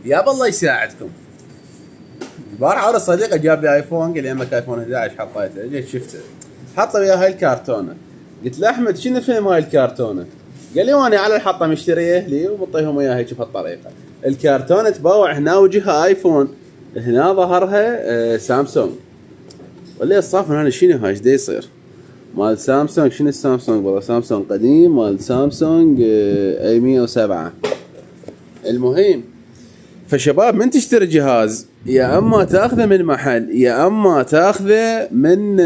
يا الله يساعدكم. البارحة ورا صديقي جاب لي ايفون، قال لي عمك ايفون 11 حطيته، جيت شفته حطه ويا هاي الكرتونه. قلت له احمد شنو فهم هاي الكرتونه؟ قال لي وانا على الحطه مشتريه لي ومطيهم اياها هيك بهالطريقه. الكرتونه تباوع هنا وجهها ايفون، هنا ظهرها سامسونج. ولا الصف هنا شنو هاي ايش دا يصير؟ مال سامسونج شنو السامسونج؟ والله سامسونج قديم مال سامسونج اي 107. المهم فشباب من تشتري جهاز يا اما تاخذه من محل يا اما تاخذه من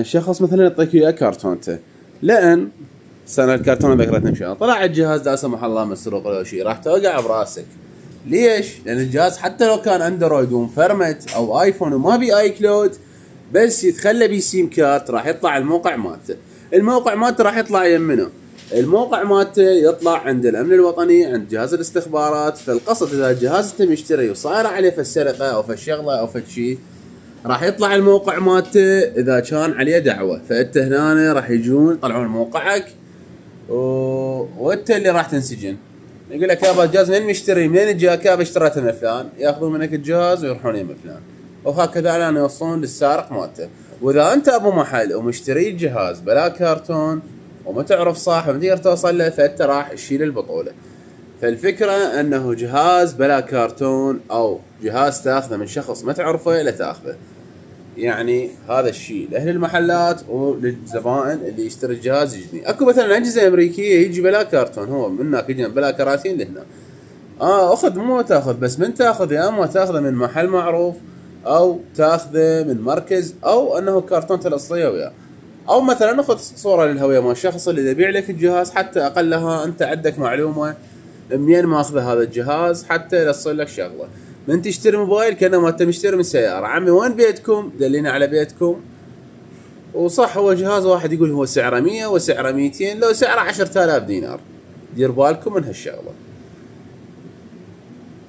شخص مثلا يعطيك اياه كرتونته، لان سنه الكرتونه ذكرتنا بشيء طلع الجهاز لا سمح الله مسروق ولا شيء راح توقع براسك. ليش؟ لان الجهاز حتى لو كان اندرويد ومفرمت او ايفون وما بي اي كلود، بس يتخلى بي سيم كارت راح يطلع الموقع مالته. الموقع مالته راح يطلع يمنه، الموقع مالته يطلع عند الامن الوطني، عند جهاز الاستخبارات. فالقصد اذا الجهاز انت مشتري وصاير عليه فالسرقه او فالشغله او فالشيء، راح يطلع الموقع مالته اذا كان عليه دعوه. فانت هنا راح يجون يطلعون موقعك وانت اللي راح تنسجن. يقول لك يابا الجهاز منين مشتري؟ منين جاك؟ يابا اشتريته من فلان. ياخذون منك الجهاز ويروحون يم فلان، وهكذا الان يوصلون للسارق مالته. واذا انت ابو محل ومشتري الجهاز بلا كرتون وما تعرف صاحبه ما تقدر توصل له، فانت راح تشيل البطوله. فالفكره انه جهاز بلا كرتون او جهاز تاخذه من شخص ما تعرفه لا تاخذه. يعني هذا الشيء لاهل المحلات وللزبائن اللي يشتري الجهاز يجني. اكو مثلا اجهزه امريكيه يجي بلا كرتون، هو من هناك يجي بلا كراتين لهنا. اخذ مو تاخذ، بس من تاخذ يا اما تاخذه من محل معروف او تاخذه من مركز او انه كرتونته الاصليه وياه. او مثلا ناخذ صوره للهويه مال الشخص اللي يبيع لك الجهاز، حتى اقلها انت عندك معلومه منين ماخذ هذا الجهاز حتى تصير لك شغله. من تشتري موبايل كانما انت مشتري من سياره. عمي وين بيتكم؟ دلينا على بيتكم. وصح هو جهاز واحد يقول هو سعره 100 وسعره 200، لو سعره 10,000 دينار. دير بالكم من هالشغله.